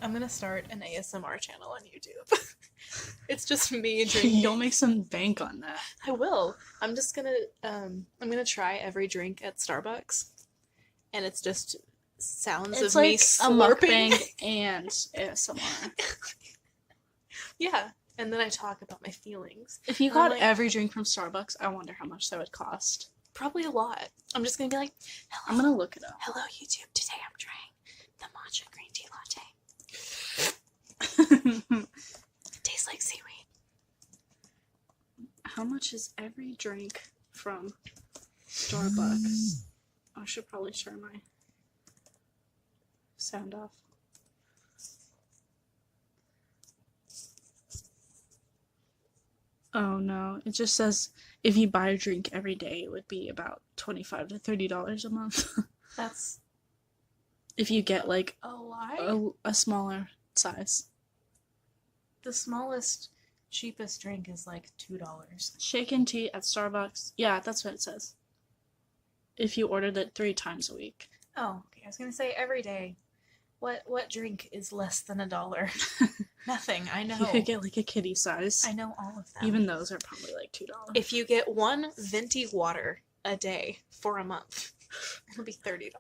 I'm gonna start an ASMR channel on YouTube. It's just me drinking. You'll make some bank on that. I will. I'm just gonna I'm gonna try every drink at Starbucks, and it's just sounds It's of like me a slurping. mukbang and ASMR. Yeah, and then I talk about my feelings. If you I'm got like- every drink from Starbucks, I wonder how much that would cost. Probably a lot. I'm just gonna be like, I'm gonna look it up. hello YouTube. Today I'm trying the matcha green tea latte. It tastes like seaweed. How much is every drink from Starbucks? I should probably turn my sound off. Oh no, it just says if you buy a drink every day, it would be about $25 to $30 a month. That's If you get like a lie. a smaller size. The smallest, cheapest drink is like $2. Shaken tea at Starbucks. Yeah, that's what it says. If you ordered it 3 times a week. Oh, okay. I was gonna say every day. What drink is less than $1? Nothing. I know. You could get like a kitty size. I know all of them. Even those are probably like $2. If you get one venti water a day for a month, it'll be $30.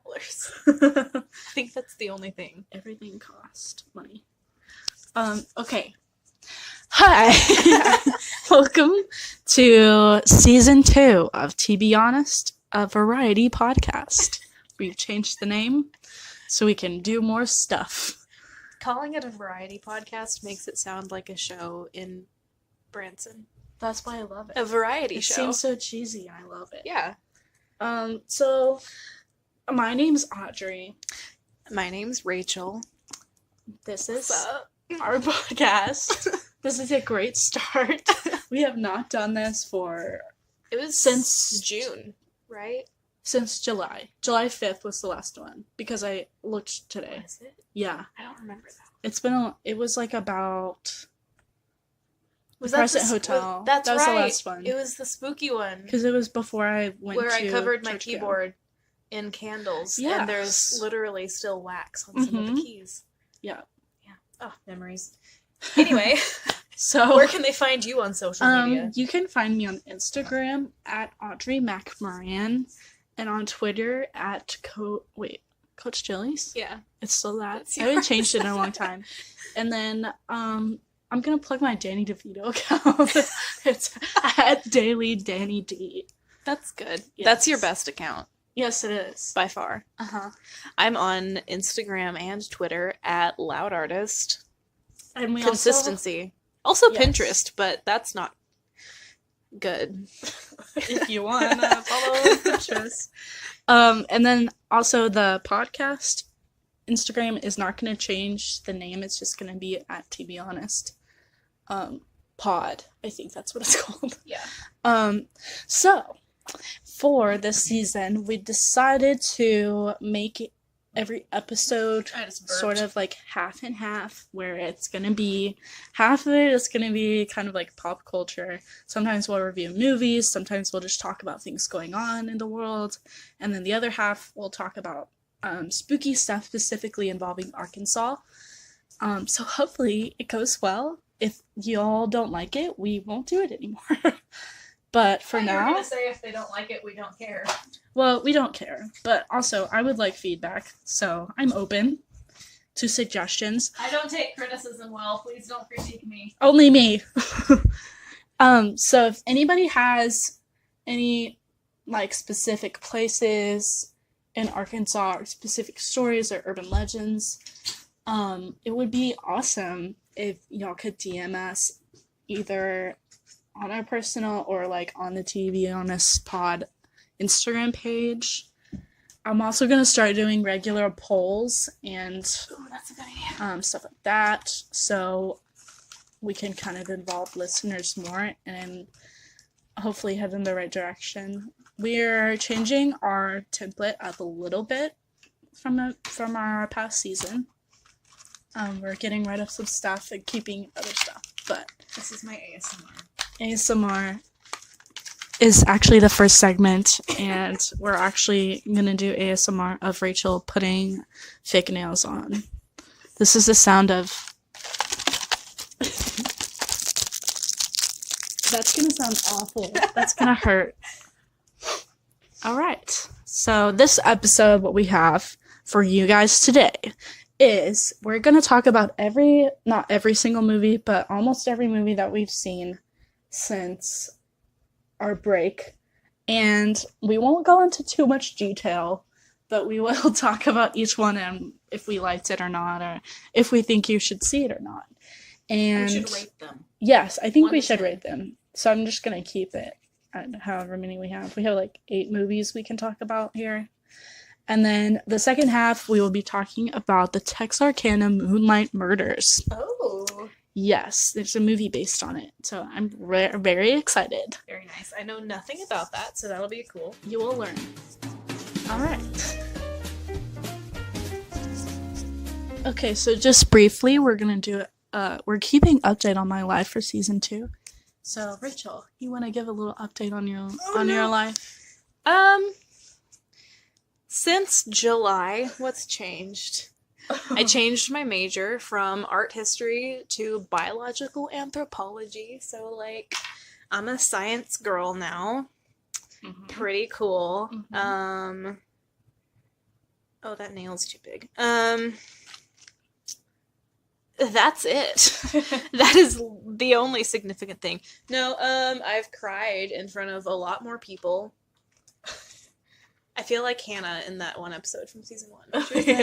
I think that's the only thing. Everything costs money. Okay. Hi. Welcome to season 2 of To Be Honest, a variety podcast. We've changed the name so we can do more stuff. Calling it a variety podcast makes it sound like a show in Branson. That's why I love it. A variety It show. seems so cheesy and I love it. Yeah. So my name's Audrey. My name's Rachel. This is What's up? our podcast. This is a great start. We have not done this for It was Since- June, right? since July. July 5th was the last one because I looked today. Was it? Yeah. I don't remember that. It was like about Was the that Crescent the Hotel. That's That was right. the last one. It was the spooky one Because it was before I went where to I covered my Church keyboard in candles, Yes. and there's literally still wax on some of the Mhm. keys. Yeah. Yeah. Oh, memories. Anyway, So where can they find you on social media? you can find me on Instagram at Audrey McMoran and on Twitter at Coach Chili's. Yeah. It's still that. That's I haven't yours. changed it in a long time. And then I'm gonna plug my Danny DeVito account. It's at Daily Danny D. That's good. Yes. That's your best account Yes, it is. by far. Uh-huh. I'm on Instagram and Twitter at Loud Artist. And we Consistency. Also Yes. Pinterest, but that's not good. if you want to follow Pinterest. And then also the podcast Instagram is not going to change the name. It's just going to be at To Be Honest Pod. I think that's what it's called. Yeah. So for this season, we decided to make every episode I just burped. sort of like half and half, where it's gonna be half of it is gonna be kind of like pop culture. Sometimes we'll review movies, sometimes we'll just talk about things going on in the world, and then the other half we'll talk about spooky stuff specifically involving Arkansas. So hopefully it goes well. If y'all don't like it, we won't do it anymore. But for now, say if they don't like it, we don't care. well, we don't care. But also, I would like feedback, so I'm open to suggestions. I don't take criticism well. Please don't critique me. Only me. So if anybody has any like specific places in Arkansas or specific stories or urban legends, it would be awesome if y'all could DM us either on our personal or like on the To Be Honest Pod Instagram page. I'm also gonna start doing regular polls and Ooh, that's a good idea. stuff like that, so we can kind of involve listeners more and hopefully head in the right direction. We're changing our template up a little bit from our past season. We're getting rid of some stuff and keeping other stuff, but This is my ASMR. ASMR is actually the first segment, and we're actually gonna do ASMR of Rachel putting fake nails on. This is the sound of... That's gonna sound awful. That's gonna hurt. Alright. So this episode, what we have for you guys today is we're gonna talk about not every single movie, but almost every movie that we've seen since our break. And we won't go into too much detail, but we will talk about each one and if we liked it or not, or if we think you should see it or not. And we should rate them. Yes, I think 1 we to should 10. rate them. So I'm just going to keep it at however many we have. We have like 8 movies we can talk about here. And then the second half, we will be talking about the Texarkana Moonlight Murders. Oh. Yes, there's a movie based on it. So I'm very excited. Very nice. I know nothing about that, so that'll be cool. You will learn. All right. Okay, so just briefly, we're going to do we're keeping update on my life for season 2. So, Rachel, you want to give a little update on your your life? Since July, what's changed? I changed my major from art history to biological anthropology. So, like, I'm a science girl now. Mm-hmm. Pretty cool. Mhm. Oh, that nail's too big. That's it. That is the only significant thing. No, I've cried in front of a lot more people. I feel like Hannah in that one episode from season 1. She was like,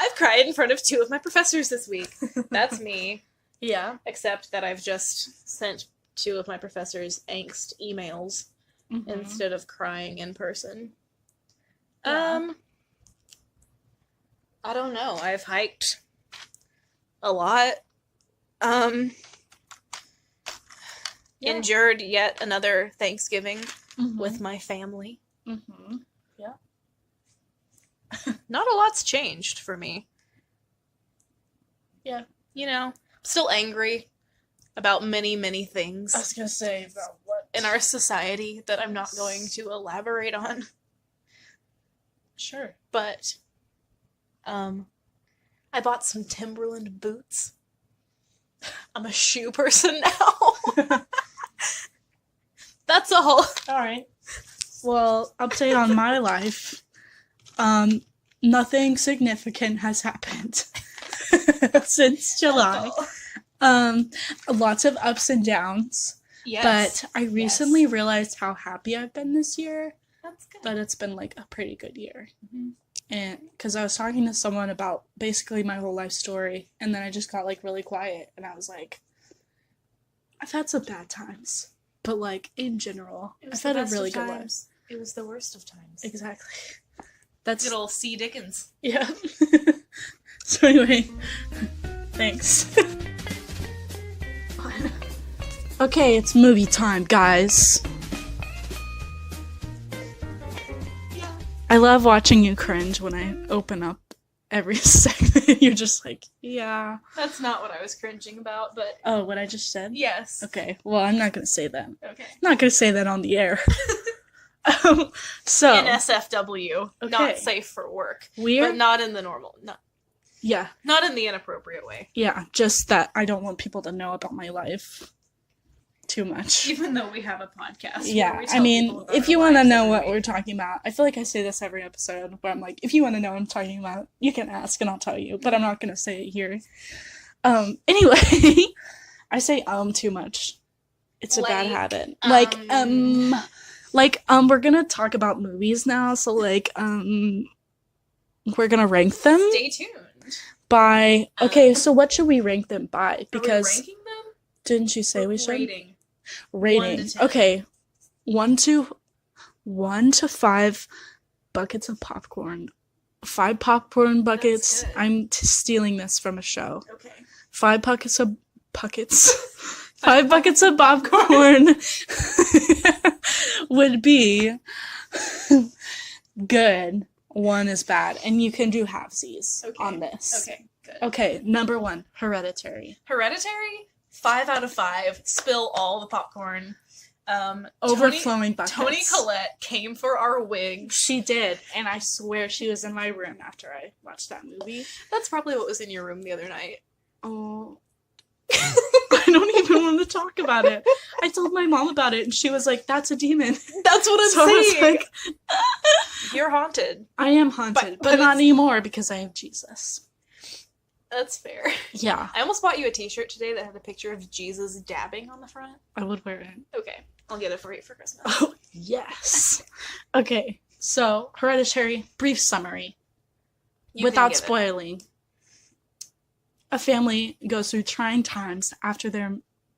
I've cried in front of 2 of my professors this week. That's me. Yeah. Except that I've just sent 2 of my professors angst emails Mhm. instead of crying in person. Yeah. I don't know. I've hiked a lot. Yeah. Endured yet another Thanksgiving Mhm. with my family. Mhm. Not a lot's changed for me. Yeah. You know, still angry about many, many things I was gonna say about what in our society that I'm not going to elaborate on. Sure. But, I bought some Timberland boots. I'm a shoe person now. That's all. All right. Well, update on my life. Nothing significant has happened since July. Lots of ups and downs. Yes. But I recently realized how happy I've been this year. That's good. But it's been like a pretty good year. Mhm. And because I was talking to someone about basically my whole life story, and then I just got like really quiet, and I was like, I've had some bad times, but like in general, I've had a really good life. It was the worst of times. Exactly. That's Good old C. Dickens. yeah. So anyway, thanks. Okay, it's movie time, guys. Yeah. I love watching you cringe when I open up every segment. You're just like, yeah. That's not what I was cringing about, but Oh, what I just said? yes. Okay, well, I'm not gonna say that. Okay. I'm not gonna say that on the air. So, NSFW. Okay. Not safe for work. we're, But not in the normal. yeah, Not in the inappropriate way. yeah, just that I don't want people to know about my life too much. Even though we have a podcast. where Yeah, we I tell mean, people about if our you want to lives know every what week. we're talking about, I feel like I say this every episode, where I'm like, if you want to know what I'm talking about, you can ask and I'll tell you, but I'm not going to say it here. Anyway, I say too much. It's a bad Like, habit. We're going to talk about movies now, so like, we're going to rank them Stay tuned. by, okay, so what should we rank them by? Are we Because, ranking them? didn't you say Or we should? rating. Rating. 1 to 10. Okay. 1 to 5 buckets of popcorn. 5 popcorn buckets. good. I'm stealing this from a show. Okay. 5 buckets of 5 buckets of popcorn would be good. 1 is bad, and you can do halvesies Okay. on this. Okay. Good. Okay, number 1, Hereditary. Hereditary, 5 out of 5. Spill all the popcorn. Overflowing buckets. Toni Collette came for our wigs. She did, and I swear she was in my room after I watched that movie. That's probably what was in your room the other night. Oh. I don't even want to talk about it. I told my mom about it, and she was like, "That's a demon." That's what I'm So I was saying. like, You're haunted. I am haunted, but not it's- anymore because I have Jesus. That's fair. Yeah, I almost bought you a t-shirt today that had a picture of Jesus dabbing on the front. I would wear it. Okay, I'll get it for you for Christmas. Oh, yes. Okay, so Hereditary, brief summary. You can Without give it. spoiling. A family goes through trying times after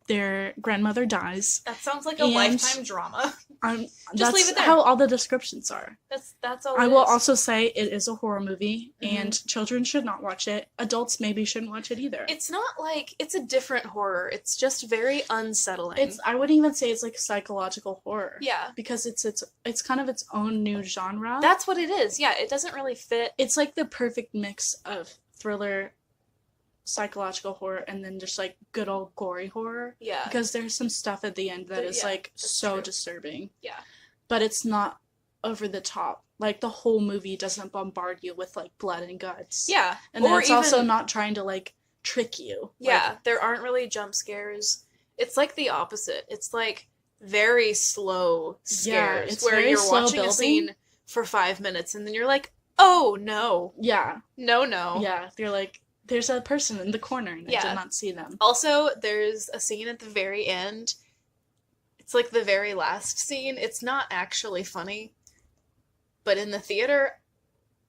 their grandmother dies. That sounds like a And- Lifetime drama. That's leave it there. how all the descriptions are. That's all. I it will is. also say it is a horror movie, Mhm. and children should not watch it. Adults maybe shouldn't watch it either. It's not like it's a different horror. It's just very unsettling. I wouldn't even say it's like psychological horror. Yeah, Because it's kind of its own new genre. that's what it is. Yeah, it doesn't really fit. It's like the perfect mix of thriller, psychological horror, and then just like good old gory horror. Yeah, Because there's some stuff at the end that is Yeah, like that's so true. disturbing. Yeah. But it's not over the top. Like the whole movie doesn't bombard you with like blood and guts. yeah. And then Or it's also even- not trying to like trick you. Yeah, Like, there aren't really jump scares. It's like the opposite. It's like very slow scares it's where very you're slow watching a building. scene for 5 minutes and then you're like, oh no, yeah. no. Yeah. They're like, there's a person in the corner and I Yeah. did not see them. Also, there's a scene at the very end. It's like the very last scene. It's not actually funny. But in the theater,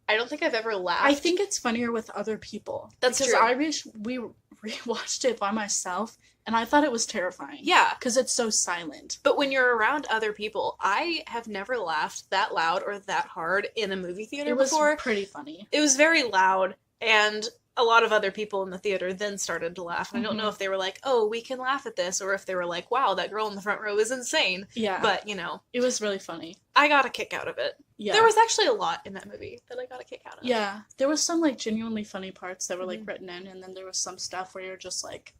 I don't think I've ever laughed. I think it's funnier with other people. That's because true. we rewatched it by myself and I thought it was terrifying. Yeah. Because it's so silent. But when you're around other people, I have never laughed that loud or that hard in a movie theater It was before. pretty funny. It was very loud, and a lot of other people in the theater then started to laugh. And I don't know if they were like, oh, we can laugh at this, or if they were like, wow, that girl in the front row is insane. Yeah. But, you know, it was really funny. I got a kick out of it. Yeah. There was actually a lot in that movie that I got a kick out of. Yeah. There was some like genuinely funny parts that were like Mhm. written in, and then there was some stuff where you're just like,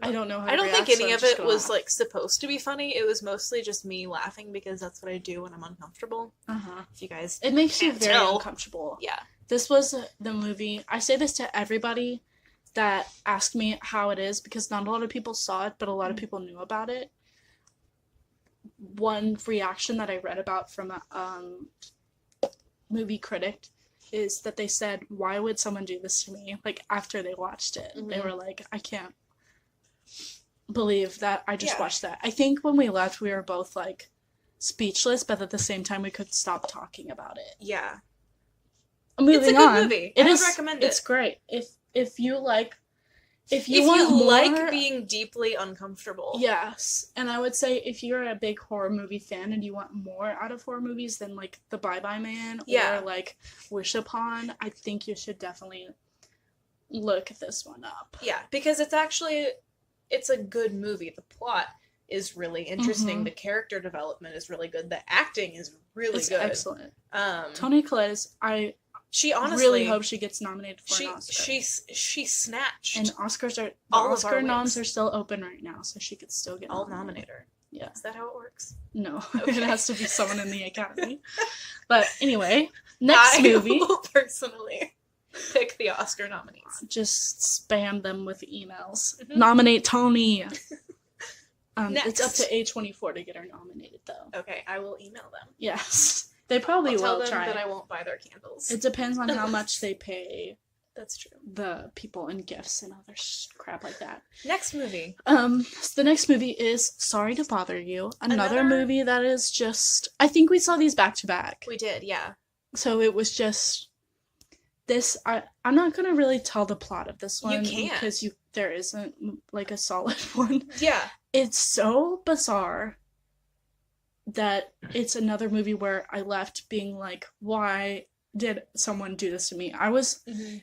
I don't know how I to don't think react, so any I'm of just it gonna was laugh. like supposed to be funny. It was mostly just me laughing because that's what I do when I'm uncomfortable. Uh-huh. If you guys It makes you can't very tell. uncomfortable. Yeah. This was the movie. I say this to everybody that asked me how it is because not a lot of people saw it, but a lot of people knew about it. One reaction that I read about from a movie critic is that they said, "Why would someone do this to me?" Like after they watched it, they Mhm. were like, "I can't believe that I just Yeah. watched that." I think when we left, we were both like speechless, but at the same time, we couldn't stop talking about it. Yeah. Moving a good on, movie. it I would is- recommend It's it. great if you like. If If you you want more, like being deeply uncomfortable. yes, and I would say if you're a big horror movie fan and you want more out of horror movies than like The Bye Bye Man Yeah. or like Wish Upon, I think you should definitely look this one up. Yeah, because it's a good movie. The plot is really interesting. Mhm. The character development is really good. The acting is really It's good. excellent. Um, Toni Collette is. I she honestly really hope she gets nominated for she an Oscar. she snatched and Oscars are the all of our Oscar noms wins. are still open right now, so she could still get I'll nominated. nominate her. Yeah. Is that how it works? No, Okay. it has to be someone in the Academy. But anyway, next I movie. will personally pick the Oscar nominees. Just spam them with emails. Mhm. Nominate Tony. It's up Next. to A24 to get her nominated, though. Okay, I will email them. Yes, they probably I'll tell will them try. that I won't buy their candles. It depends on how much they pay That's true. the people in gifts and other crap like that. Next movie. So the next movie is Sorry to Bother You. Another Another- movie that is just. I think we saw these back to back. We did, yeah. So it was just this. I'm not gonna really tell the plot of this one can't. because there isn't like a solid one. Yeah. It's so bizarre that it's another movie where I left being like, why did someone do this to me?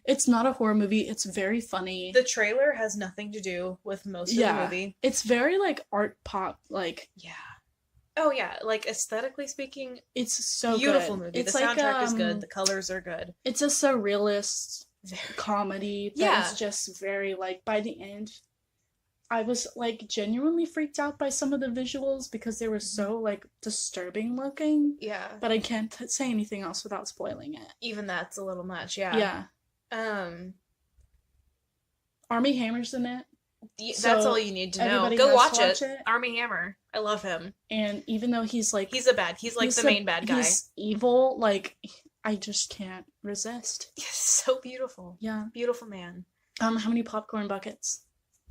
It's not a horror movie. It's very funny. The trailer has nothing to do with most of Yeah. the movie. It's very like art pop. Like Yeah. Oh yeah, like aesthetically speaking, it's so beautiful good. movie. It's The like, soundtrack is good. The colors are good. It's a surrealist Very. comedy Yeah. that's just very like by the end I was like genuinely freaked out by some of the visuals because they were so like disturbing looking. Yeah. But I can't say anything else without spoiling it. Even that's a little much, yeah. Yeah. Armie Hammer's in it. That's all you need to know. everybody Go has watch to watch it. it. Armie Hammer. I love him. And even though he's like He's like the main bad guy. He's evil, like I just can't resist. He's so beautiful. Yeah. Beautiful man. How many popcorn buckets?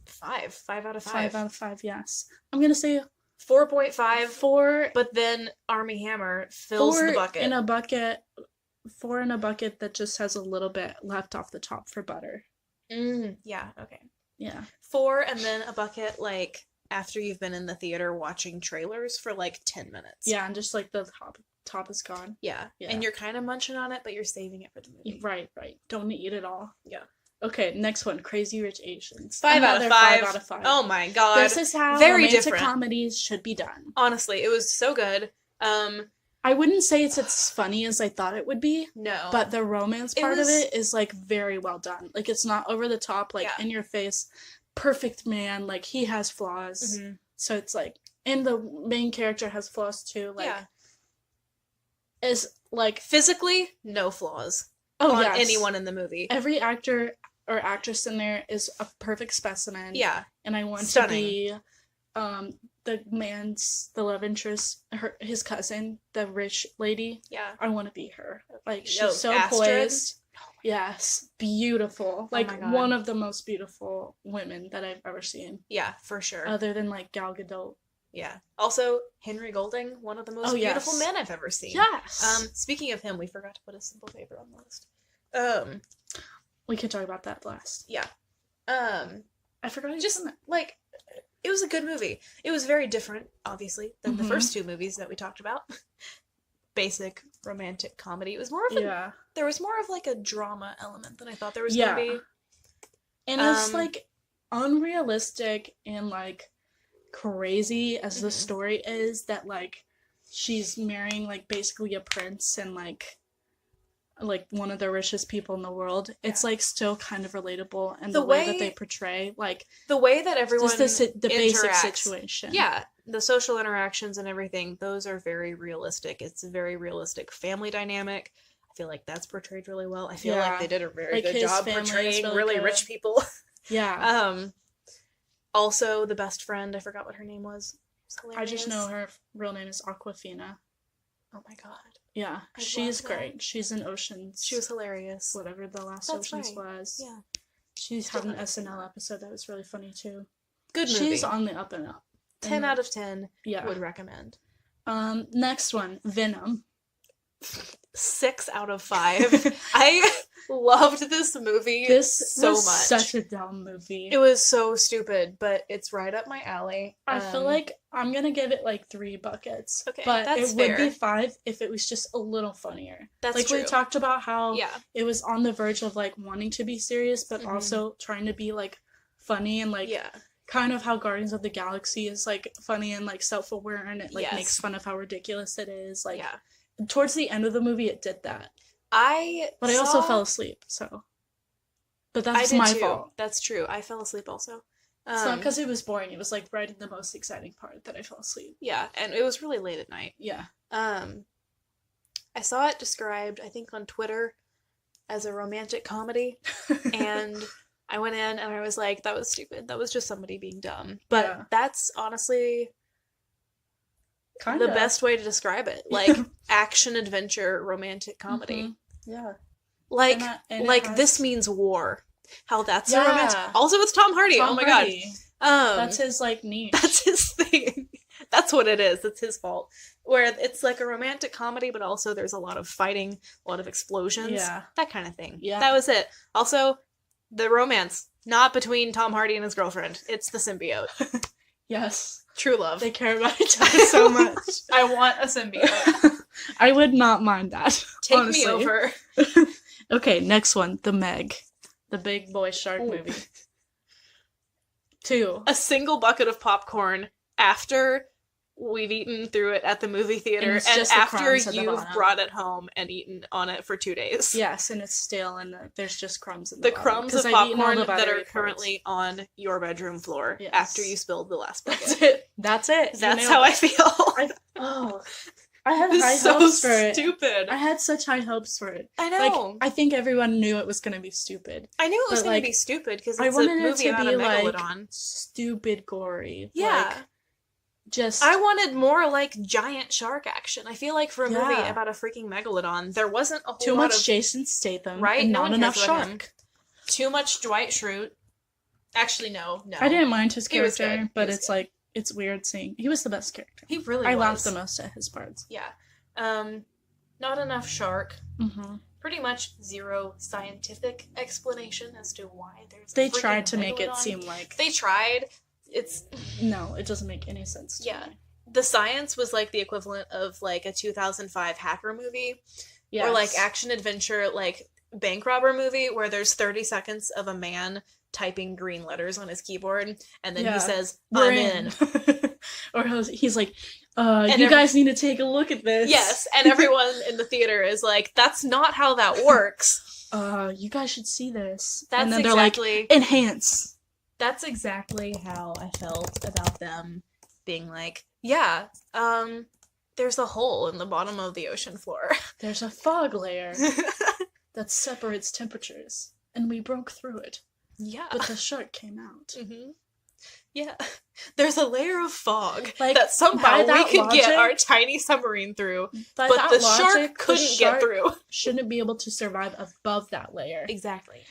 5. 5 out of 5. 5 out of 5, yes. I'm gonna say 4.5. 4. But then Armie Hammer fills the bucket. 4 in a bucket that just has a little bit left off the top for butter. Yeah, okay. Yeah. 4 and then a bucket like after you've been in the theater watching trailers for like 10 minutes. Yeah, and just like the top is gone. Yeah. And you're kind of munching on it, but you're saving it for the movie. Right. Don't eat it all. Yeah. Okay, next one, Crazy Rich Asians. 5 out of 5. 5 out of 5. Oh my god. This is how very romantic different comedies should be done. Honestly, it was so good. I wouldn't say it's as funny as I thought it would be. No. But the romance part of it is like very well done. Like it's not over the top, like in your face. Perfect man, like he has flaws. So it's like, and the main character has flaws too. Like, is like physically no flaws. On anyone in the movie. Every actor or actress in there is a perfect specimen. Yeah. And I want to be the love interest, his cousin, the rich lady. Yeah. I want to be her. Like she's so poised. Oh yes, beautiful. Like oh one of the most beautiful women that I've ever seen. Yeah, for sure. Other than like Gal Gadot. Yeah. Also, Henry Golding, one of the most beautiful men I've ever seen. Yes. Speaking of him, we forgot to put a simple favor on the list. We can talk about that last. Yeah. I forgot. Just like it was a good movie. It was very different, obviously, than the first 2 movies that we talked about. Basic romantic comedy. It was more of there was more of like a drama element than I thought there was gonna be. And it's like unrealistic and like crazy as the story is, that like she's marrying like basically a prince and like one of the richest people in the world. It's like still kind of relatable, and the way that they portray like the way that everyone the basic situation. Yeah, the social interactions and everything, those are very realistic. It's a very realistic family dynamic. I feel like that's portrayed really well. I feel like they did a very good job portraying really rich people. Yeah. Also, the best friend, I forgot what her name was. I just know her real name is Awkwafina. Oh my god. Yeah, she's great. She's in Oceans. She was hilarious. Whatever the last Oceans was. Yeah. She's had an SNL episode that was really funny too. Good movie. She's on the up and up. 10 out of 10. Yeah. Would recommend. Next one, Venom. 6 out of 5. I loved this movie so much. Such a dumb movie. It was so stupid, but it's right up my alley. I feel like I'm gonna give it like 3 buckets. Okay, but that's it fair. would be 5 if it was just a little funnier. That's like true. We talked about how it was on the verge of like wanting to be serious, but also trying to be like funny and like kind of how Guardians of the Galaxy is like funny and like self-aware, and it like makes fun of how ridiculous it is. Like towards the end of the movie it did that. I also fell asleep, so. But that's my fault. That's true. I fell asleep also. It's not because it was boring. It was like right in the most exciting part that I fell asleep. Yeah, and it was really late at night. Yeah. I saw it described, I think, on Twitter as a romantic comedy, and I went in and I was like, that was stupid. That was just somebody being dumb. But that's honestly the best way to describe it. Like, action, adventure, romantic comedy. Yeah. Like, this means war. How that's a romantic. Also, it's Tom Hardy. Oh my god. That's his like niche. That's his thing. That's what it is. It's his fault. Where it's like a romantic comedy, but also there's a lot of fighting, a lot of explosions. Yeah. That kind of thing. Yeah. That was it. Also, the romance, not between Tom Hardy and his girlfriend. It's the symbiote. Yes. True love. They care about each other so much. I want a symbiote. I would not mind that. Take me over. Okay, next one. The Meg. The big boy shark movie. 2. A single bucket of popcorn after we've eaten through it at the movie theater, it's and just the after crumbs at the you've bottom. brought it home and eaten on it for 2 days. Yes, and it's stale, and there's just crumbs in The bottom, crumbs of 'cause I've eaten all popcorn the that buttery are parts. currently on your bedroom floor Yes. after you spilled the last That's bucket. it. That's it. You That's nailed how it. I feel. I had It's high so hopes for it. stupid. I had such high hopes for it. I Like, know. I think everyone knew it was gonna be stupid. I knew it was but, going like, to be stupid because I it's a wanted it movie to about be a like megalodon. stupid gory. Yeah. Like, just I wanted more like giant shark action. I feel like for a movie Yeah. about a freaking megalodon, there wasn't a whole too lot much of Jason Statham, Right? and No not one enough cares about him. shark. too much Dwight Schrute. Actually, no. I didn't mind his He was character, good. He but was it's good. like it's weird seeing. He was the best character. He really I was. laughed the most at his parts. Yeah. Not enough shark. Mm-hmm. Pretty much zero scientific explanation as to why there's. They a freaking tried to make it megalodon. seem like They tried. It's no, it doesn't make any sense. To Yeah. me. the science was like the equivalent of like a 2005 hacker movie Yes. or like action adventure like bank robber movie where there's 30 seconds of a man typing green letters on his keyboard and then Yeah. he says We're I'm in. Or he's like, you every- guys need to take a look at this. Yes, and everyone in the theater is like, that's not how that works. You guys should see this. That's and then exactly they're like, enhance. that's exactly how I felt about them being like, yeah, there's a hole in the bottom of the ocean floor. There's a fog layer that separates temperatures, and we broke through it, Yeah. but the shark came out. hmm Yeah. There's a layer of fog Like, that somehow by we that could get logic- our tiny submarine through, By but that the logic, shark couldn't get through. Shouldn't be able to survive above that layer. Exactly.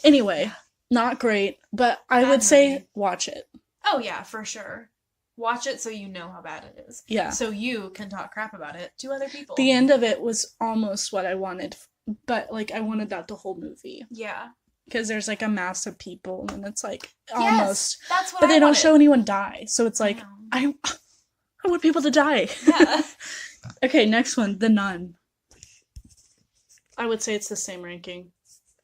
Anyway, not great, but I Bad would say movie. watch it. Oh yeah, for sure. Watch it so you know how bad it is. Yeah. So you can talk crap about it to other people. The end of it was almost what I wanted, but like I wanted that the whole movie Yeah. because there's like a mass of people and it's like Yes, almost, that's what but they I don't wanted. show anyone die, so it's like No. I want people to die. Yeah. Okay, next one, The Nun. I would say it's the same ranking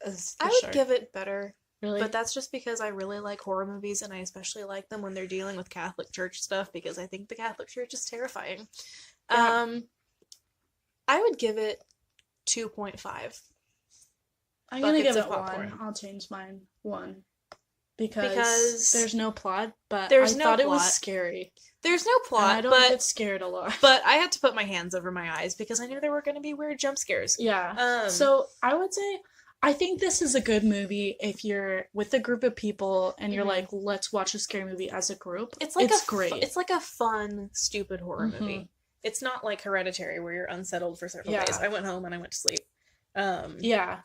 as The I would Shark. give it better, Really? but that's just because I really like horror movies and I especially like them when they're dealing with Catholic Church stuff because I think the Catholic Church is terrifying. Yeah. I would give it 2.5. I'm gonna buckets give of it popcorn. 1. I'll change mine 1 because Because there's no plot, but there's I no thought it was plot. scary. There's no And I plot, don't but get scared a lot. but I had to put my hands over my eyes because I knew there were going to be weird jump scares. Yeah. So I would say I think this is a good movie if you're with a group of people and you're Mhm. like, let's watch a scary movie as a group. It's like great. It's like a fun, stupid horror Mhm. movie. It's not like Hereditary where you're unsettled for several Yeah. days. I went home and I went to sleep. Yeah.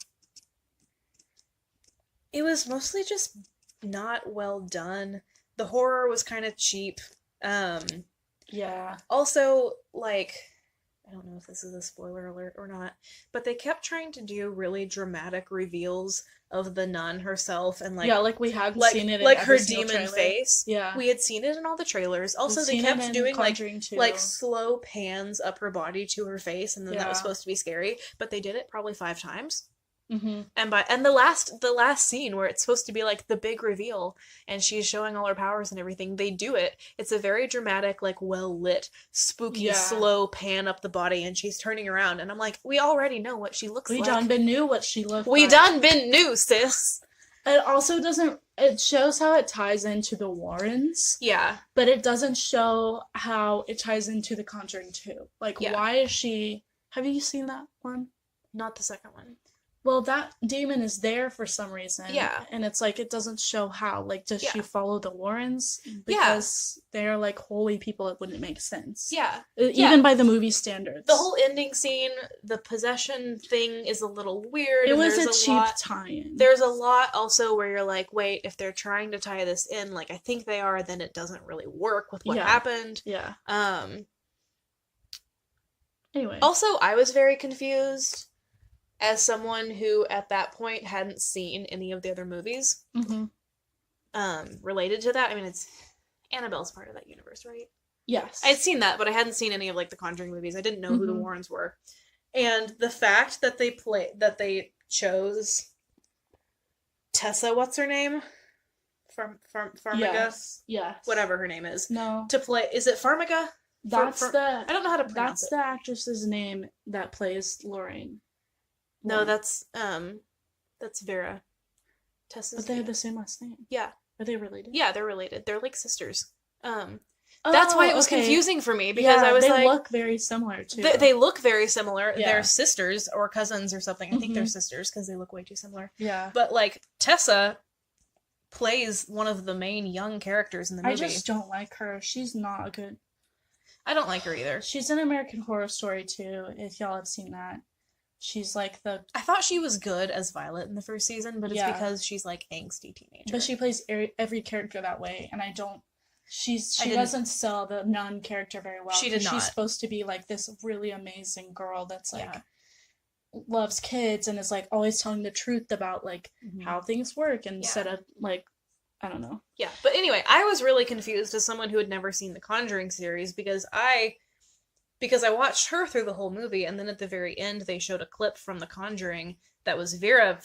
It was mostly just not well done. The horror was kind of cheap. Yeah. Also, like, I don't know if this is a spoiler alert or not, but they kept trying to do really dramatic reveals of the nun herself and like yeah, like we hadn't like seen it in like every her single demon trailer. face. Yeah. We had seen it in all the trailers. Also, We've they seen kept it in doing Conjuring 2. like slow pans up her body to her face, and then that was Yeah. supposed to be scary. But they did it probably 5 times. Mm-hmm. And the last scene where it's supposed to be like the big reveal, and she's showing all her powers and everything, they do it. It's a very dramatic, like well lit, spooky, Yeah. slow pan up the body, and she's turning around, and I'm like, we already know what she looks We like. done been knew what she looked We like. done been new, sis. It also doesn't. It shows how it ties into the Warrens, Yeah. but it doesn't show how it ties into the Conjuring 2. Like, Yeah. why is she? Have you seen that one? Not the second one. Well, that demon is there for some reason. Yeah. And it's like, it doesn't show how. Like, does Yeah. she follow the Warrens? Yeah. Because they're like holy people, it wouldn't make sense. Yeah. Even by the movie standards. The whole ending scene, the possession thing is a little weird. It and was a there's cheap lot- tie-in. There's a lot also where you're like, wait, if they're trying to tie this in, like I think they are, then it doesn't really work with what Yeah. happened. Yeah. Anyway. Also, I was very confused as someone who at that point hadn't seen any of the other movies Mm-hmm. related to that. I mean, it's Annabelle's part of that universe, right? Yes. I had seen that, but I hadn't seen any of like the Conjuring movies. I didn't know who the Mhm. Warrens were. And the fact that they chose Tessa, what's her name? Farmiga, Yes. whatever her name is, No. to play. Is it Farmiga? That's I don't know how to pronounce That's it. the actress's name that plays Lorraine. No, Warren. that's Vera. Tessa's. But they have the same last name. Yeah. Are they related? Yeah, they're related. They're like sisters. That's why it was okay. confusing for me because I was they like, look very similar too. they look very similar. Yeah. They're sisters or cousins or something. I think they're Mhm. sisters because they look way too similar. Yeah. But like Tessa plays one of the main young characters in the movie. I just don't like her. She's not a good. I don't like her either. She's in American Horror Story too. If y'all have seen that, she's like the. I thought she was good as Violet in the first season, but it's Yeah. because she's like angsty teenager. But she plays every character that way, and I don't. She didn't- doesn't sell the nun character very well. She did 'cause not. She's supposed to be like this really amazing girl that's like Yeah. loves kids and is like always telling the truth about like Mhm. how things work instead of like I don't know. Yeah, but anyway, I was really confused as someone who had never seen the Conjuring series because I watched her through the whole movie, and then at the very end they showed a clip from the Conjuring that was Vera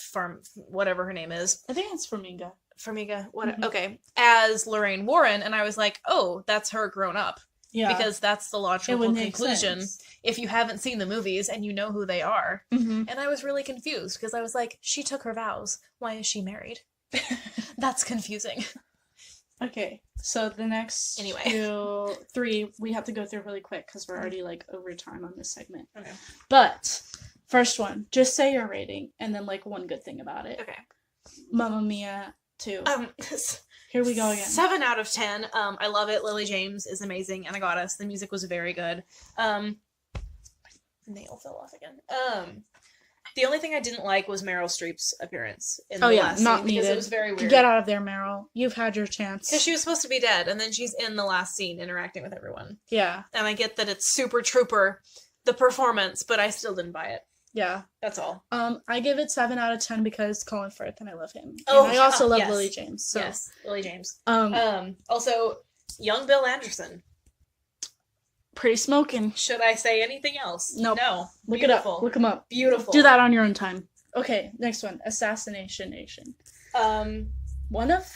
whatever her name is, I think it's Farmiga. Mm-hmm. Okay, as Lorraine Warren, and I was like, oh, that's her grown up. Yeah, Because that's the it logical would make conclusion sense. if you haven't seen the movies and you know who they are. Mm-hmm. And I was really confused because I was like, she took her vows. Why is she married? That's confusing. Okay, so the next Anyway. 3 we have to go through really quick because we're already like over time on this segment. Okay. But first one, just say your rating and then like one good thing about it. Okay. Mamma Mia 2. Here we go again. 7 out of 10. I love it. Lily James is amazing, and I got us. The music was very good. The nail fell off again. The only thing I didn't like was Meryl Streep's appearance in the last not scene because needed. it was very weird. Get out of there, Meryl. You've had your chance. Because she was supposed to be dead, and then she's in the last scene interacting with everyone. Yeah, And I get that it's super trooper, the performance, but I still didn't buy it. yeah. That's all. I give it 7 out of 10 because Colin Firth and I love him. Oh, and I also love yes. Lily James. So. Yes, Lily James. Um, Also, young Bill Anderson. pretty smoking. Should I say anything else? Nope. No. Look Beautiful. it up. Look him up. Beautiful. Do that on your own time. Okay, next one. Assassination Nation. One of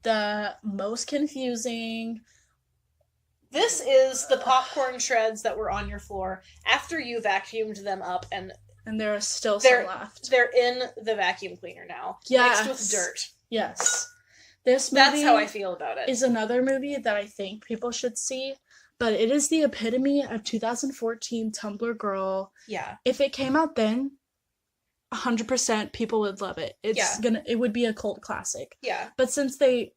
the most confusing. This is the popcorn shreds that were on your floor after you vacuumed them up, and And there are still They're- some left. they're in the vacuum cleaner now. Yes. Mixed with dirt. Yes. This movie That's how I feel about it. is another movie that I think people should see, but it is the epitome of 2014 Tumblr girl. Yeah. If it came out then, 100% people would love it. It would be a cult classic. Yeah. But since they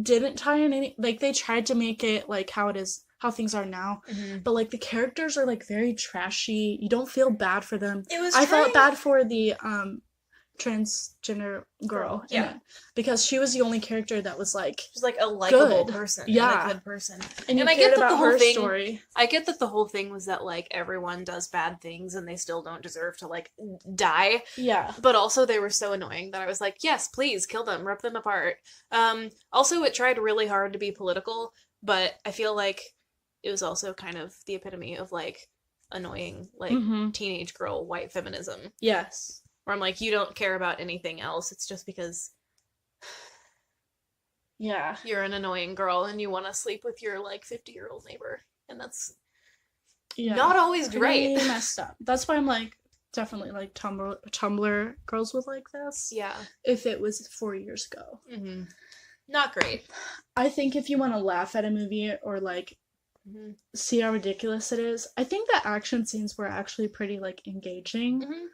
didn't tie in any, like they tried to make it like how things are now, but like the characters are like very trashy. You don't feel bad for them. It was I felt bad for the transgender girl in Yeah. it, because she was the only character that was like, She's like a likable Good. person. Yeah. And a good person. and you And I cared get that about the whole her thing- story. I get that the whole thing was that like everyone does bad things and they still don't deserve to like die. Yeah. But also they were so annoying that I was like, yes, please kill them, rip them apart. Also it tried really hard to be political, but I feel like it was also kind of the epitome of like annoying like Mhm. teenage girl white feminism. Yes. Where I'm like, you don't care about anything else. It's just because Yeah. you're an annoying girl and you want to sleep with your like 50-year-old neighbor. And that's Yeah. not always great. Pretty messed up. That's why I'm like, definitely like Tumblr girls would like this. Yeah. If it was 4 years ago. Mm-hmm. Not great. I think if you want to laugh at a movie or like Mm-hmm. see how ridiculous it is, I think the action scenes were actually pretty like engaging. Mm-hmm.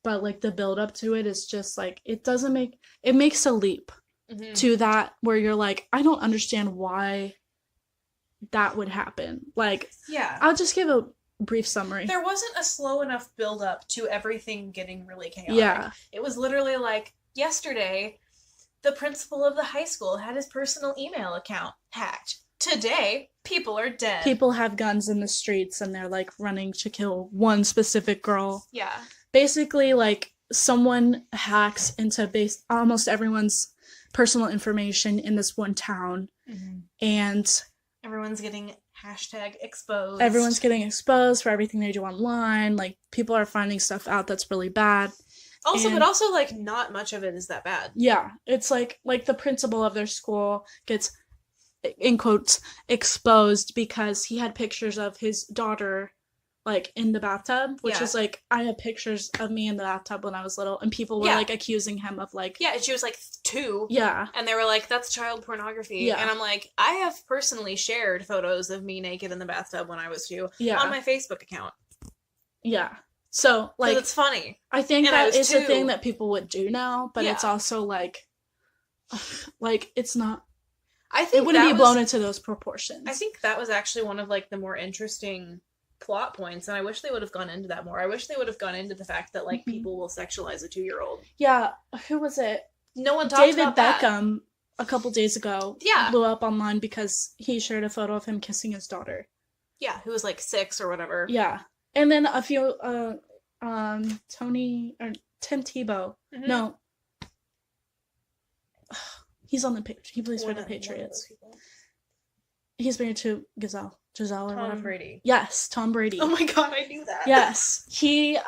But like the build up to it is just like it makes a leap Mm-hmm. to that where you're like, I don't understand why that would happen. Like, Yeah. I'll just give a brief summary. There wasn't a slow enough build up to everything getting really chaotic. Yeah. It was literally like yesterday, the principal of the high school had his personal email account hacked. Today, people are dead. People have guns in the streets and they're like running to kill one specific girl. Yeah. Basically, like someone hacks into almost everyone's personal information in this one town, and Everyone's getting #exposed. everyone's getting exposed for everything they do online. Like people are finding stuff out that's really bad, Also, And- but also, like, not much of it is that bad. Yeah, it's like the principal of their school gets, in quotes, exposed because he had pictures of his daughter like in the bathtub, which Yeah. is like, I had pictures of me in the bathtub when I was little, and people were Yeah. like accusing him of like, Yeah, and she was like 2. yeah, And they were like, that's child pornography. Yeah. And I'm like, I have personally shared photos of me naked in the bathtub when I was 2 yeah, on my Facebook account. yeah. So Like, like, it's funny. I think and I that was is a 2. thing that people would do now, but it's Yeah. also like it's not. I think It wouldn't that be was- blown into those proportions. I think that was actually one of like the more interesting plot points, and I wish they would have gone into that more. I wish they would have gone into the fact that like Mhm. people will sexualize a 2-year-old. Yeah, who was it? No one talked David about that. Beckham a couple days ago Yeah. blew up online because he shared a photo of him kissing his daughter. Yeah, who was like 6 or whatever. Yeah. And then a few Tony or Tim Tebow. Mhm. No. He's on the page. He plays for One the of- one of Patriots. those people. He's married to Giselle or Tom whatever. Brady. Yes, Tom Brady. Oh my god, I knew that. Yes. He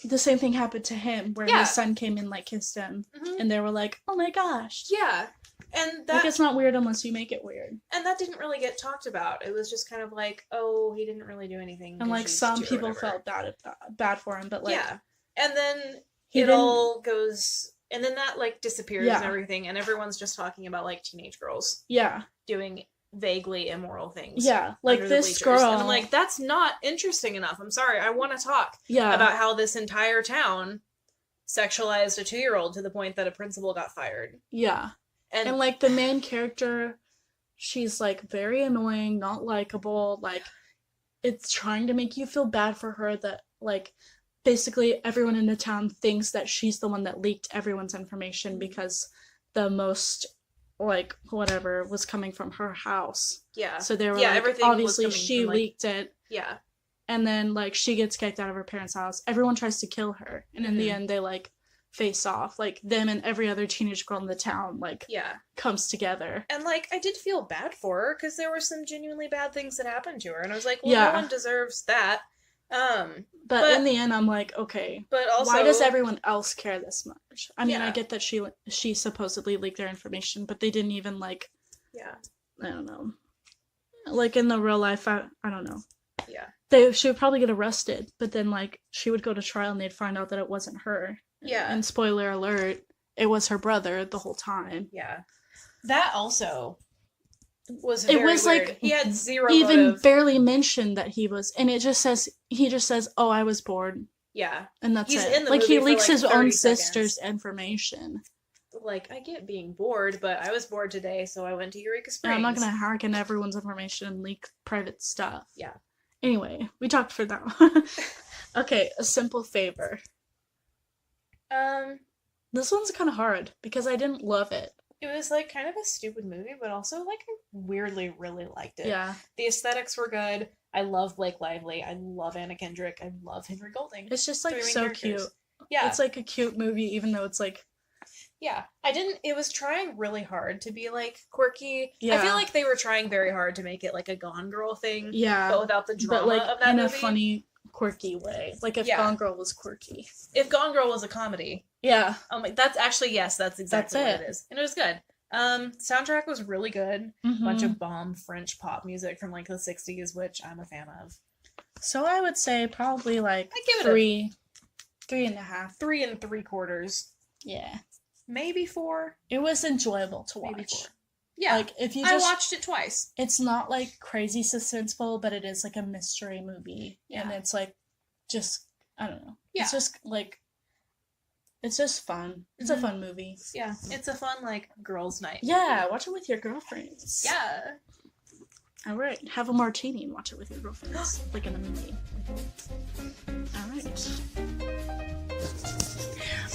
the same thing happened to him where Yeah. his son came and like kissed him Mhm. and they were like, "Oh my gosh." Yeah. And Like, that it's not weird unless you make it weird. and that didn't really get talked about. It was just kind of like, oh, he didn't really do anything. And 'cause like she's some 2 or people whatever. felt bad for him, but like yeah. And then he it didn't. all goes and then that like disappears Yeah. and everything, and everyone's just talking about like teenage girls Yeah, doing vaguely immoral things. yeah. Like under the this bleachers. girl. And I'm like, that's not interesting enough. I'm sorry. I want to talk yeah, about how this entire town sexualized a 2-year-old to the point that a principal got fired. yeah. And like the main character, she's like very annoying, not likable. Like it's trying to make you feel bad for her that like basically everyone in the town thinks that she's the one that leaked everyone's information because the most like whatever was coming from her house. yeah. So they were Yeah, like, everything was obviously coming she from, like- leaked it. Yeah. And then like she gets kicked out of her parents' house. Everyone tries to kill her. And in the Mhm. end they like face off. Like them and every other teenage girl in the town like Yeah. comes together. And like I did feel bad for her because there were some genuinely bad things that happened to her, and I was like, well, Yeah. no one deserves that. But in the end I'm like, okay, But also, why does everyone else care this much? I mean, I Yeah. get that she supposedly leaked their information, but they didn't even like, Yeah. I don't know. Like in the real life, I don't know. Yeah. She would probably get arrested, but then like she would go to trial and they'd find out that it wasn't her. Yeah. And spoiler alert, it was her brother the whole time. Yeah. That also was It very was, like, weird. He had zero Even motive. barely mentioned that he was, and it just says he just says, "Oh, I was bored," Yeah. and that's He's it. in the Like he movie for, leaks like, his 30 own seconds. sister's information. Like, I get being bored, but I was bored today, so I went to Eureka Springs. And I'm not gonna hack in everyone's information and leak private stuff. Yeah. Anyway, we talked for that. Okay, a simple favor. This one's kind of hard because I didn't love it. It was like kind of a stupid movie, but also like I weirdly really liked it. Yeah, The aesthetics were good. I love Blake Lively. I love Anna Kendrick. I love Henry Golding. it's just like Three main so characters. cute. Yeah. It's like a cute movie, even though it's like Yeah. It was trying really hard to be like quirky. I Yeah. feel like they were trying very hard to make it like a Gone Girl thing, yeah, but without the drama but like of that in a movie. funny, quirky way. Like if Yeah. Gone Girl was quirky. If Gone Girl was a comedy. Yeah, Oh my, that's actually, yes, that's exactly That's what it. it is. And it was good. Soundtrack was really good. Mhm. Bunch of bomb French pop music from like the 60s, which I'm a fan of. So I would say probably like I'd give it a 3.5. 3 3/4. Yeah, Maybe 4. it was enjoyable to Maybe watch. 4. Yeah. Like if you I just, watched it twice. it's not like crazy suspenseful, but it is like a mystery movie, and Yeah. it's like just I don't know. Yeah. It's just like it's just fun. It's a Mhm. fun movie. Yeah. It's a fun like girls' night. Yeah, watch it with your girlfriends. Yeah. All right, have a martini and watch it with your girlfriends, like in a movie. All right.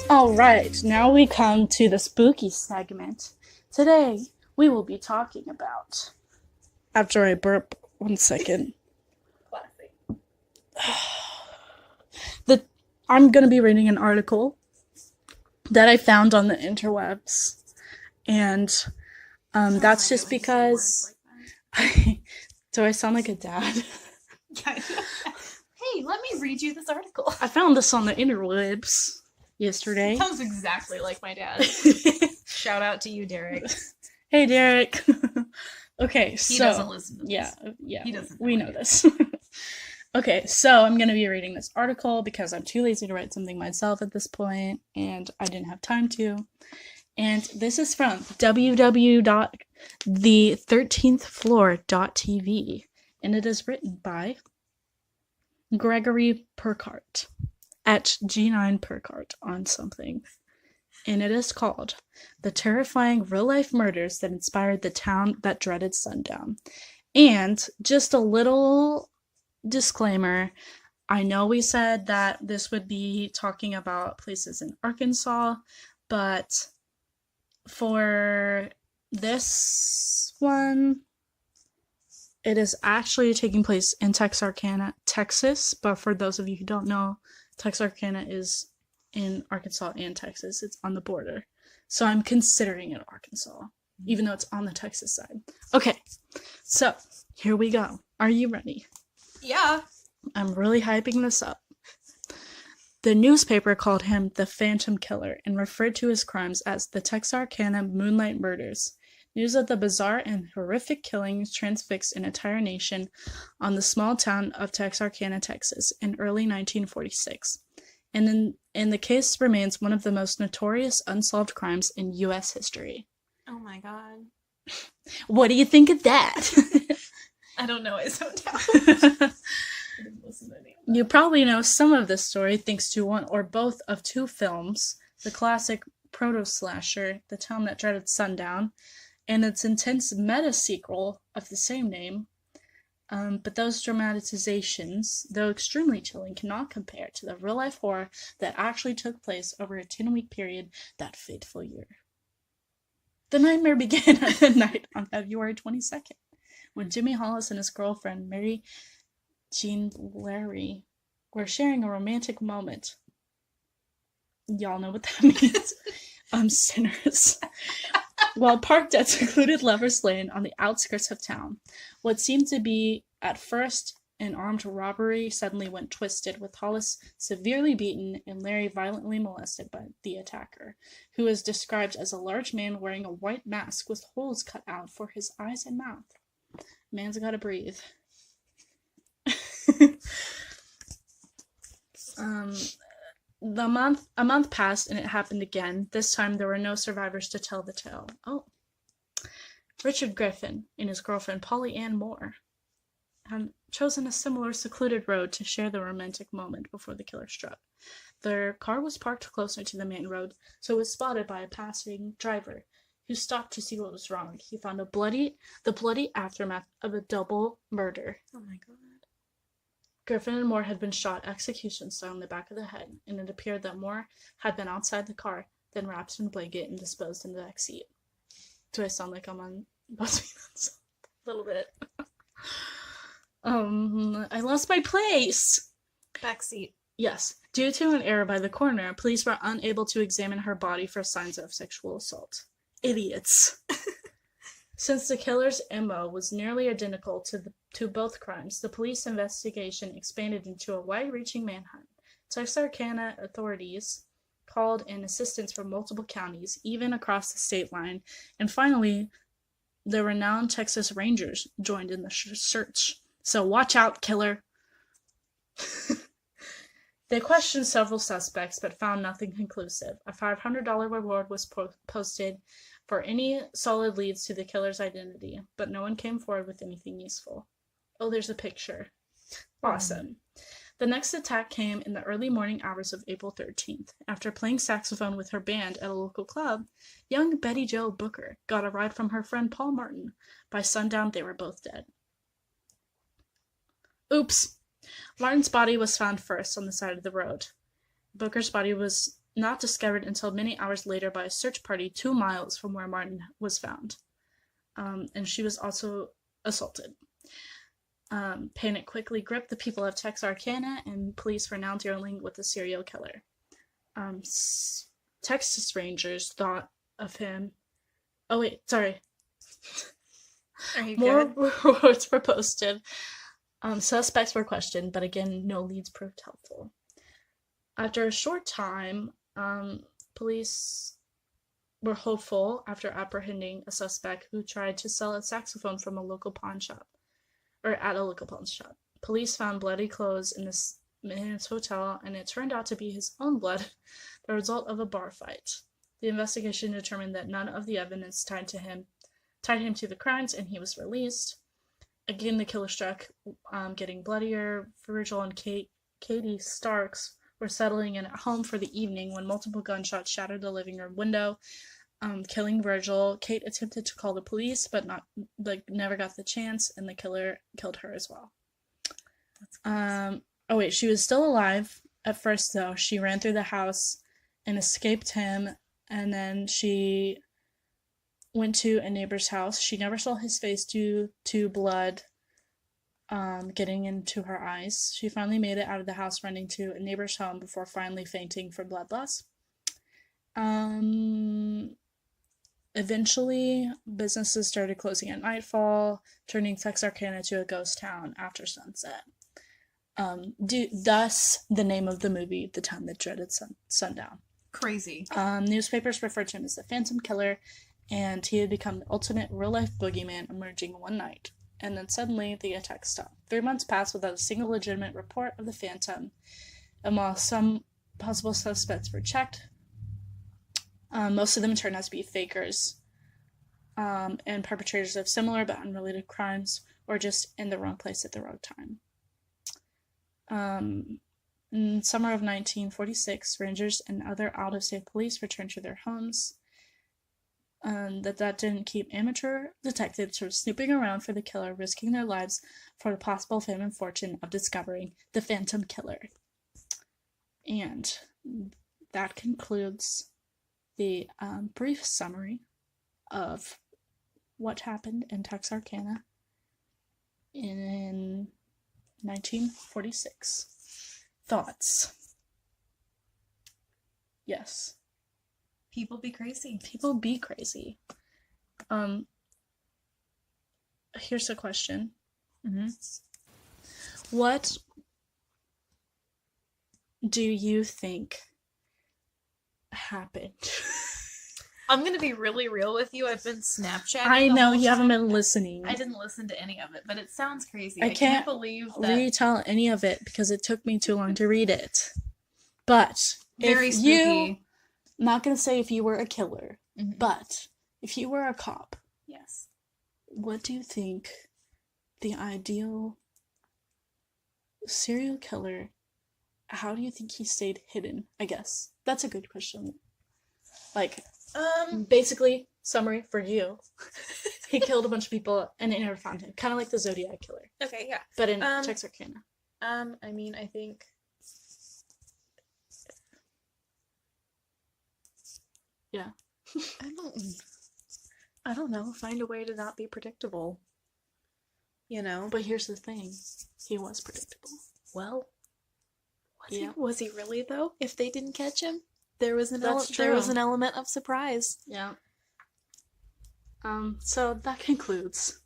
All right, now we come to the spooky segment. Today, we will be talking about. After I burp, 1 second. Classic. I'm gonna be reading an article that I found on the interwebs, and that's just because. Do I sound like a dad? Hey, let me read you this article. I found this on the interwebs. yesterday. Sounds exactly like my dad. Shout out to you, Derek. Hey, Derek. Okay, He so doesn't listen to this. yeah, He doesn't we know know I do. this. Okay, so I'm gonna be reading this article because I'm too lazy to write something myself at this point, and I didn't have time to. And this is from www.the13thfloor.tv, and it is written by Gregory Perkart at G9 Perkart on something. And it is called The Terrifying Real-Life Murders That Inspired the Town That Dreaded Sundown. And just a little disclaimer, I know we said that this would be talking about places in Arkansas, but for this one, it is actually taking place in Texarkana, Texas. But for those of you who don't know, Texarkana is in Arkansas and Texas. It's on the border. So I'm considering it Arkansas, even though it's on the Texas side. Okay, so here we go. Are you ready? Yeah. I'm really hyping this up. The newspaper called him the Phantom Killer and referred to his crimes as the Texarkana Moonlight Murders. News of the bizarre and horrific killings transfixed an entire nation on the small town of Texarkana, Texas, in early 1946. And the case remains one of the most notorious unsolved crimes in U.S. history. Oh my god. What do you think of that? I don't know. I zoned out. I didn't listen to any of that. You probably know some of this story thanks to one or both of two films, the classic proto-slasher, The Town That Dreaded Sundown, and its intense meta-sequel of the same name. But those dramatizations, though extremely chilling, cannot compare to the real-life horror that actually took place over a 10-week period that fateful year. The nightmare began at midnight on February 22nd, when Jimmy Hollis and his girlfriend, Mary Jean Larry, were sharing a romantic moment. Y'all know what that means. Sinners. While parked at secluded Lover's Lane on the outskirts of town, what seemed to be, at first, an armed robbery suddenly went twisted, with Hollis severely beaten and Larry violently molested by the attacker, who was described as a large man wearing a white mask with holes cut out for his eyes and mouth. Man's gotta breathe. A month passed and it happened again. This time there were no survivors to tell the tale. Oh. Richard Griffin and his girlfriend Polly Ann Moore had chosen a similar secluded road to share the romantic moment before the killer struck. Their car was parked closer to the main road, so it was spotted by a passing driver who stopped to see what was wrong. He found the bloody aftermath of a double murder. Oh my god. Griffin and Moore had been shot execution style in the back of the head, and it appeared that Moore had been outside the car, then wrapped in a blanket and disposed in the back seat. Do I sound like I'm on BuzzFeed? A little bit. I lost my place. Backseat. Yes. Due to an error by the coroner, police were unable to examine her body for signs of sexual assault. Idiots. Since the killer's MO was nearly identical to both crimes, the police investigation expanded into a wide-reaching manhunt. Texarkana authorities called in assistance from multiple counties, even across the state line, and finally, the renowned Texas Rangers joined in the search. So watch out, killer! They questioned several suspects, but found nothing conclusive. A $500 reward was posted for any solid leads to the killer's identity, but no one came forward with anything useful. Oh, there's a picture. Awesome. The next attack came in the early morning hours of April 13th. After playing saxophone with her band at a local club, young Betty Jo Booker got a ride from her friend Paul Martin. By sundown, they were both dead. Oops. Martin's body was found first on the side of the road. Booker's body was not discovered until many hours later by a search party 2 miles from where Martin was found. And she was also assaulted. Panic quickly gripped the people of Texarkana, and police were now dealing with a serial killer. Texas Rangers thought of him... Oh, wait, sorry. Are you More good? reports were posted. Suspects were questioned, but again, no leads proved helpful. After a short time, Police were hopeful after apprehending a suspect who tried to sell a saxophone from a local pawn shop, or at a local pawn shop. Police found bloody clothes in his hotel, and it turned out to be his own blood, the result of a bar fight. The investigation determined that none of the evidence tied him to the crimes, and he was released. Again, the killer struck, getting bloodier. Virgil and Katie Starks were settling in at home for the evening when multiple gunshots shattered the living room window, killing Virgil. Kate attempted to call the police, but never got the chance, and the killer killed her as well. Oh wait, she was still alive at first though. She ran through the house and escaped him, and then she went to a neighbor's house. She never saw his face due to blood getting into her eyes. She finally made it out of the house, running to a neighbor's home before finally fainting from blood loss. Eventually, businesses started closing at nightfall, turning Texarkana to a ghost town after sunset. Thus, the name of the movie, The Town That Dreaded Sundown. Crazy. Newspapers referred to him as the Phantom Killer, and he had become the ultimate real-life boogeyman emerging one night. And then suddenly, the attacks stopped. 3 months passed without a single legitimate report of the Phantom, and while some possible suspects were checked, most of them turned out to be fakers, and perpetrators of similar but unrelated crimes, or just in the wrong place at the wrong time. In summer of 1946, rangers and other out-of-state police returned to their homes. That didn't keep amateur detectives from snooping around for the killer, risking their lives for the possible fame and fortune of discovering the Phantom Killer. And that concludes the brief summary of what happened in Texarkana in 1946. Thoughts? Yes. People be crazy. People be crazy. Here's a question. Mm-hmm. What do you think happened? I'm gonna be really real with you. I've been Snapchatting. I know you haven't time. been listening. I didn't listen to any of it, but it sounds crazy. I I can't believe that. retell any of it because it took me too long to read it. But Very if spooky. you, I'm not gonna say if you were a killer, Mhm. but if you were a cop, Yes. what do you think the ideal serial killer, how do you think he stayed hidden? I guess that's a good question. Like, basically, summary for you. He killed a bunch of people and they never found him. Kind of like the Zodiac Killer, Okay, yeah. but in Texarkana. I mean, I think. Yeah. I don't know. Find a way to not be predictable. You know. But here's the thing. He was predictable. Well, Yeah. was he really though? If they didn't catch him, there was That's there was true. an element of surprise. Yeah. So that concludes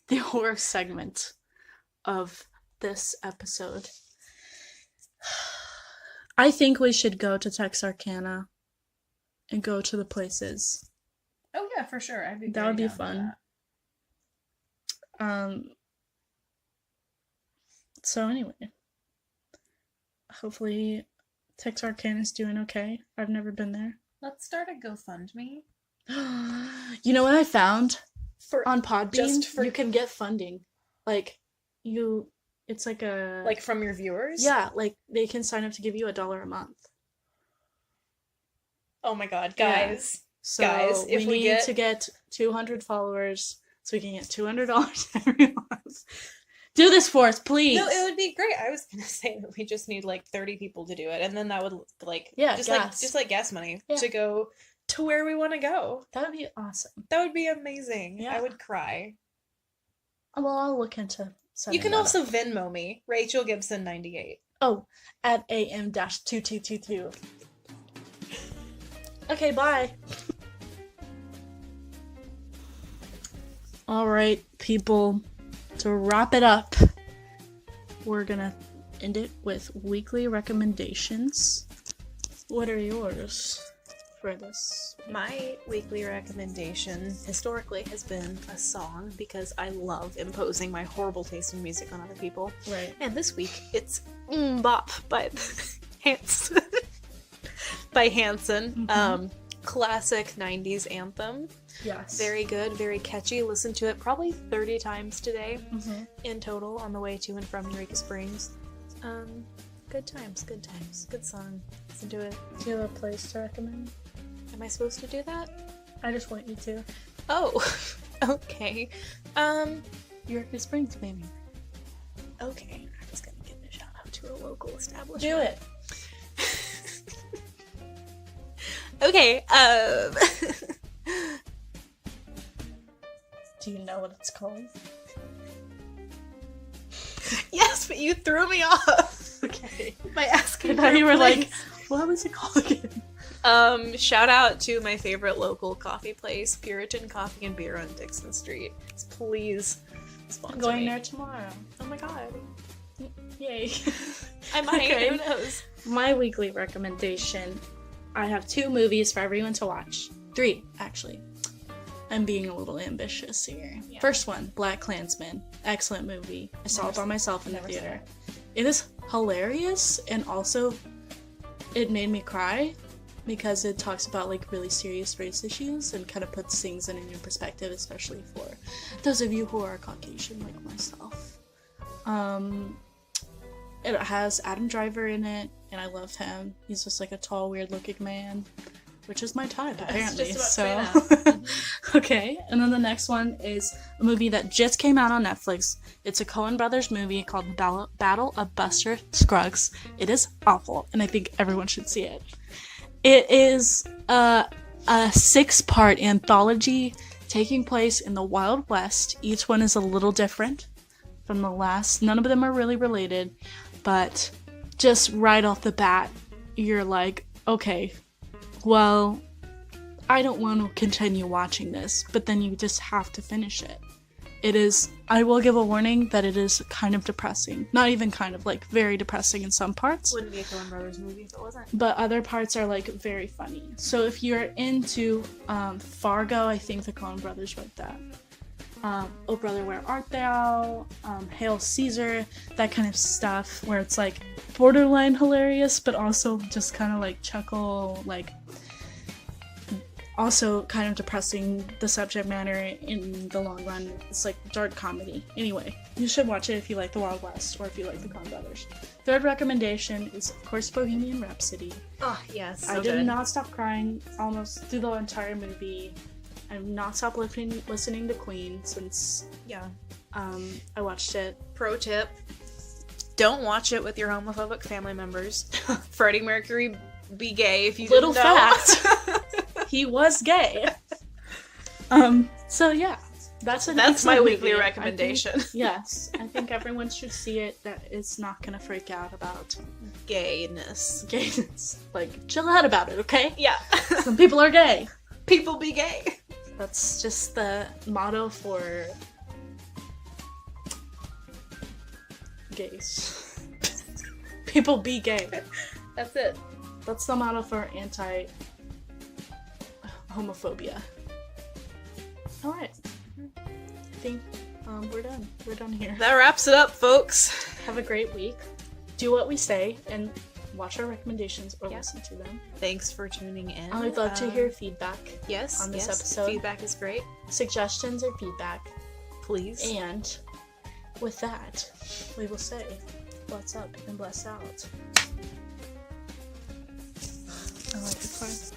the horror segment of this episode. I think we should go to Texarkana and go to the places. Oh yeah, for sure. That would be fun. So anyway, hopefully Texarkana's doing okay. I've never been there. Let's start a GoFundMe. You know what I found? For On Podbean, Just for- you can get funding. It's like a... like from your viewers? Yeah, like they can sign up to give you $1 a month. Oh my god, Yeah. guys. So Guys, if we need get- to get 200 followers so we can get $200 every month. Do this for us, please. No, it would be great. I was gonna say that we just need like 30 people to do it, and then that would gas. just like gas money Yeah. to go to where we want to go. That would be awesome. That would be amazing. Yeah. I would cry. Well, I'll look into setting You can that also up. Venmo me, Rachel Gibson 98. Oh, at AM-2222. Okay, bye. All right, people. To wrap it up, we're gonna end it with weekly recommendations. What are yours for this? My weekly recommendation historically has been a song because I love imposing my horrible taste in music on other people. Right. And this week it's Bop by Hanson. By Hanson. Classic 90s anthem. Yes. Very good, very catchy. Listen to it probably 30 times today in total on the way to and from Eureka Springs. Good times, good song. Listen to it. Do you have a place to recommend? Am I supposed to do that? I just want you to. Oh, okay. Eureka Springs, baby. Okay. I'm just gonna give a shout out to a local establishment. Do it. Okay, Do you know what it's called? yes, but you threw me off. Okay. By asking I thought for you were a like, place. what was it called again? Shout out to my favorite local coffee place, Puritan Coffee and Beer on Dixon Street. Please sponsor I'm going me. there tomorrow. Oh my god. Yay. I might, Okay. who knows? My weekly recommendation, I have 2 movies for everyone to watch. 3, actually. I'm being a little ambitious here. Yeah. First one, Black Klansman. Excellent movie. I saw it by myself in the never seen theater. It is hilarious, and also it made me cry because it talks about like really serious race issues and kind of puts things in a new perspective, especially for those of you who are Caucasian like myself. It has Adam Driver in it, and I love him. He's just like a tall, weird-looking man, which is my type, apparently. just about to say that. Okay, and then the next one is a movie that just came out on Netflix. It's a Coen Brothers movie called Battle of Buster Scruggs. It is awful, and I think everyone should see it. It is a 6-part anthology taking place in the Wild West. Each one is a little different from the last. None of them are really related, but just right off the bat, you're like, okay, well, I don't want to continue watching this, but then you just have to finish it. It is, I will give a warning that it is kind of depressing. Not even kind of, like, very depressing in some parts. Wouldn't be a Coen Brothers movie if it wasn't. But other parts are, like, very funny. So if you're into Fargo, I think the Coen Brothers wrote that. Oh Brother, Where Art Thou? Hail Caesar, that kind of stuff, where it's, like, borderline hilarious, but also just kind of, like, chuckle, like, also kind of depressing, the subject matter in the long run. It's like dark comedy. Anyway, you should watch it if you like the Wild West or if you like the Coen Brothers. Third recommendation is, of course, Bohemian Rhapsody. Oh, yes. So I did good. not stop crying almost through the entire movie. I've not stopped listening to Queen since Yeah. I watched it. Pro tip: don't watch it with your homophobic family members. Freddie Mercury be gay if you Little didn't know. fact. He was gay. So yeah, that's That's excellent my weekly movie. recommendation. I think, yes, I think everyone should see it. That is not gonna freak out about Gayness. gayness. Like, chill out about it, okay? Yeah. Some people are gay. People be gay. That's just the motto for gays. People be gay. That's it. That's the motto for anti-homophobia. Alright. I think we're done. We're done here. That wraps it up, folks. Have a great week. Do what we say and watch our recommendations or Yeah. listen to them. Thanks for tuning in. I would love to hear feedback, yes on this yes, episode. Feedback is great. suggestions, or feedback. Please. And with that, we will say, bless up and bless out. I like the part.